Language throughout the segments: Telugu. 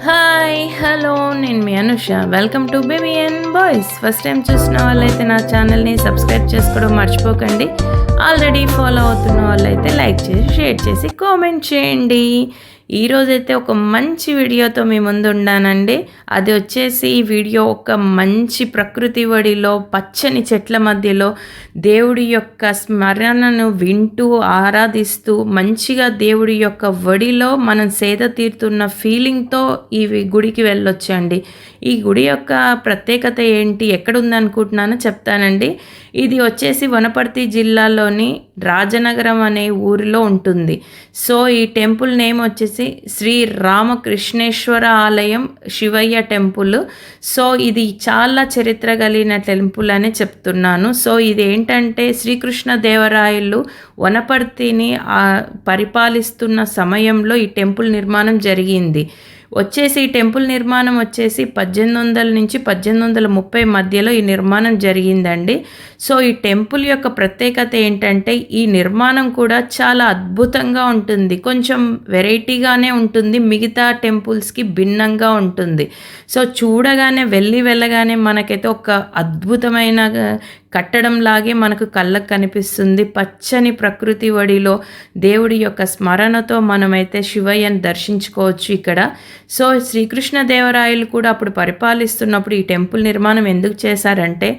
హాయ్ హలో నేను మీ Anusha. Welcome to baby and boys. First time చూసిన వాళ్ళైతే నా ఛానల్ని సబ్స్క్రైబ్ చేసుకోవడం మర్చిపోకండి. ఆల్రెడీ ఫాలో అవుతున్న వాళ్ళైతే లైక్ చేసి షేర్ చేసి కామెంట్ చేయండి. ఈరోజైతే ఒక మంచి వీడియోతో మీ ముందు ఉన్నానండి. అది వచ్చేసి ఈ వీడియో ఒక మంచి ప్రకృతి ఒడిలో పచ్చని చెట్ల మధ్యలో దేవుడి యొక్క స్మరణను వింటూ ఆరాధిస్తూ మంచిగా దేవుడి యొక్క ఒడిలో మనం సేద తీరుతున్న ఫీలింగ్తో ఈ గుడికి వెళ్ళొచ్చండి. ఈ గుడి యొక్క ప్రత్యేకత ఏంటి, ఎక్కడుందనుకుంటున్నానో చెప్తానండి. ఇది వచ్చేసి వనపర్తి జిల్లాలోని రాజనగరం అనే ఊరిలో ఉంటుంది. సో ఈ టెంపుల్ నేమ్ వచ్చేసి శ్రీ రామకృష్ణేశ్వర ఆలయం శివయ్య టెంపుల్. సో ఇది చాలా చరిత్ర కలిగిన టెంపుల్ అని చెప్తున్నాను. సో ఇది ఏంటంటే శ్రీకృష్ణదేవరాయలు వనపర్తిని పరిపాలిస్తున్న సమయంలో ఈ టెంపుల్ నిర్మాణం జరిగింది. వచ్చేసి ఈ టెంపుల్ నిర్మాణం వచ్చేసి 1800 నుంచి 1830 మధ్యలో ఈ నిర్మాణం జరిగిందండి. సో ఈ టెంపుల్ యొక్క ప్రత్యేకత ఏంటంటే ఈ నిర్మాణం కూడా చాలా అద్భుతంగా ఉంటుంది. కొంచెం వెరైటీగానే ఉంటుంది, మిగతా టెంపుల్స్కి భిన్నంగా ఉంటుంది. సో చూడగానే వెళ్ళగానే మనకైతే ఒక అద్భుతమైన కట్టడంలాగే మనకు కళ్ళకు కనిపిస్తుంది. పచ్చని ప్రకృతి ఒడిలో దేవుడి యొక్క స్మరణతో మనమైతే శివయ్యను దర్శించుకోవచ్చు ఇక్కడ. సో శ్రీకృష్ణదేవరాయలు కూడా అప్పుడు పరిపాలిస్తున్నప్పుడు ఈ టెంపుల్ నిర్మాణం ఎందుకు చేశారంటే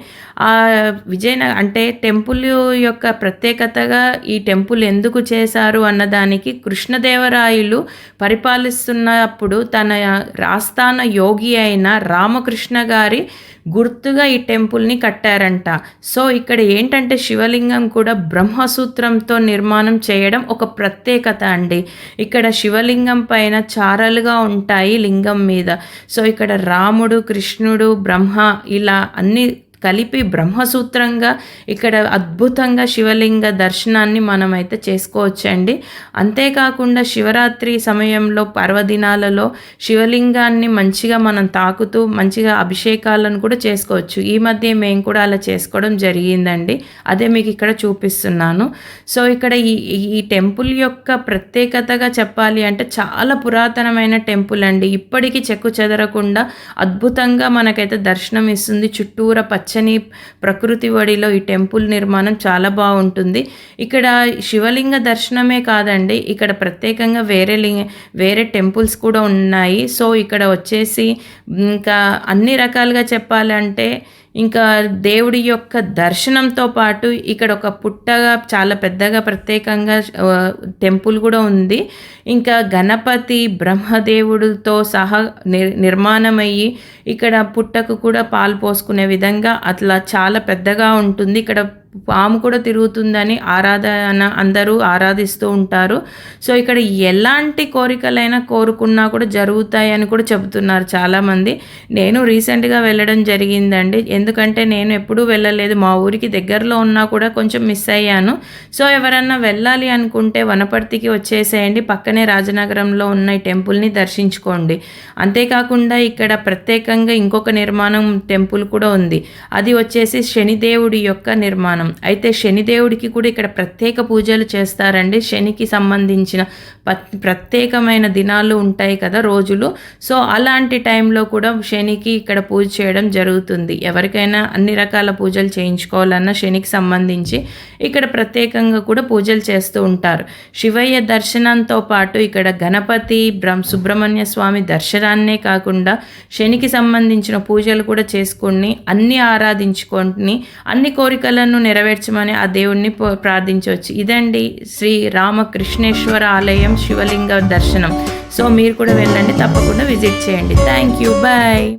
అంటే టెంపుల్ యొక్క ప్రత్యేకతగా ఈ టెంపుల్ ఎందుకు చేశారు అన్నదానికి కృష్ణదేవరాయలు పరిపాలిస్తున్నప్పుడు తన ఆస్థాన యోగి అయిన రామకృష్ణ గారి గుర్తుగా ఈ టెంపుల్ని కట్టారంట. సో ఇక్కడ ఏంటంటే శివలింగం కూడా బ్రహ్మసూత్రంతో నిర్మాణం చేయడం ఒక ప్రత్యేకత అండి. ఇక్కడ శివలింగం పైన చారలుగా ఉంటాయి లింగం మీద. సో ఇక్కడ రాముడు, కృష్ణుడు, బ్రహ్మ ఇలా అన్ని కలిపి బ్రహ్మసూత్రంగా ఇక్కడ అద్భుతంగా శివలింగ దర్శనాన్ని మనమైతే చేసుకోవచ్చండి. అంతేకాకుండా శివరాత్రి సమయంలో పర్వదినాలలో శివలింగాన్ని మంచిగా మనం తాకుతూ మంచిగా అభిషేకాలను కూడా చేసుకోవచ్చు. ఈ మధ్య మేము కూడా అలా చేసుకోవడం జరిగిందండి. అదే మీకు ఇక్కడ చూపిస్తున్నాను. సో ఇక్కడ ఈ టెంపుల్ యొక్క ప్రత్యేకతగా చెప్పాలి అంటే చాలా పురాతనమైన టెంపుల్ అండి. ఇప్పటికీ చెక్కు చెదరకుండా అద్భుతంగా మనకైతే దర్శనం ఇస్తుంది. చుట్టూరా పచ్చని ప్రకృతి ఒడిలో ఈ టెంపుల్ నిర్మాణం చాలా బాగుంటుంది. ఇక్కడ శివలింగ దర్శనమే కాదండి, ఇక్కడ ప్రత్యేకంగా వేరే టెంపుల్స్ కూడా ఉన్నాయి. సో ఇక్కడ వచ్చేసి ఇంకా అన్ని రకాలుగా చెప్పాలంటే ఇంకా దేవుడి యొక్క దర్శనంతో పాటు ఇక్కడ ఒక పుట్టగా చాలా పెద్దగా ప్రత్యేకంగా టెంపుల్ కూడా ఉంది. ఇంకా గణపతి బ్రహ్మదేవుడితో సహా నిర్మాణమయ్యి ఇక్కడ పుట్టకు కూడా పాలు పోసుకునే విధంగా అట్లా చాలా పెద్దగా ఉంటుంది. ఇక్కడ పాము కూడా తిరుగుతుందని అందరూ ఆరాధిస్తూ ఉంటారు. సో ఇక్కడ ఎలాంటి కోరికలైనా కోరుకున్నా కూడా జరుగుతాయని కూడా చెబుతున్నారు చాలామంది. నేను రీసెంట్గా వెళ్ళడం జరిగిందండి. ఎందుకంటే నేను ఎప్పుడూ వెళ్ళలేదు, మా ఊరికి దగ్గరలో ఉన్నా కూడా కొంచెం మిస్ అయ్యాను. సో ఎవరన్నా వెళ్ళాలి అనుకుంటే వనపర్తికి వచ్చేసేయండి, పక్కనే రాజనగరంలో ఉన్న ఈ టెంపుల్ని దర్శించుకోండి. అంతేకాకుండా ఇక్కడ ప్రత్యేకంగా ఇంకొక నిర్మాణం టెంపుల్ కూడా ఉంది. అది వచ్చేసి శనిదేవుడి యొక్క నిర్మాణం. అయితే శనిదేవుడికి కూడా ఇక్కడ ప్రత్యేక పూజలు చేస్తారండి. శనికి సంబంధించిన ప్రత్యేకమైన దినాలు ఉంటాయి కదా, రోజులు. సో అలాంటి టైంలో కూడా శనికి ఇక్కడ పూజ చేయడం జరుగుతుంది. ఎవరికైనా అన్ని రకాల పూజలు చేయించుకోవాలన్నా శనికి సంబంధించి ఇక్కడ ప్రత్యేకంగా కూడా పూజలు చేస్తూ ఉంటారు. శివయ్య దర్శనంతో పాటు ఇక్కడ గణపతి సుబ్రహ్మణ్య స్వామి దర్శనాన్నే కాకుండా శనికి సంబంధించిన పూజలు కూడా చేసుకొని అన్ని ఆరాధించుకొని అన్ని కోరికలను నెరవేర్చమని ఆ దేవుణ్ణి ప్రార్థించవచ్చు. ఇదండి శ్రీ రామకృష్ణేశ్వర ఆలయం శివలింగ దర్శనం. సో మీరు కూడా వెళ్ళండి, తప్పకుండా విజిట్ చేయండి. Thank you, bye.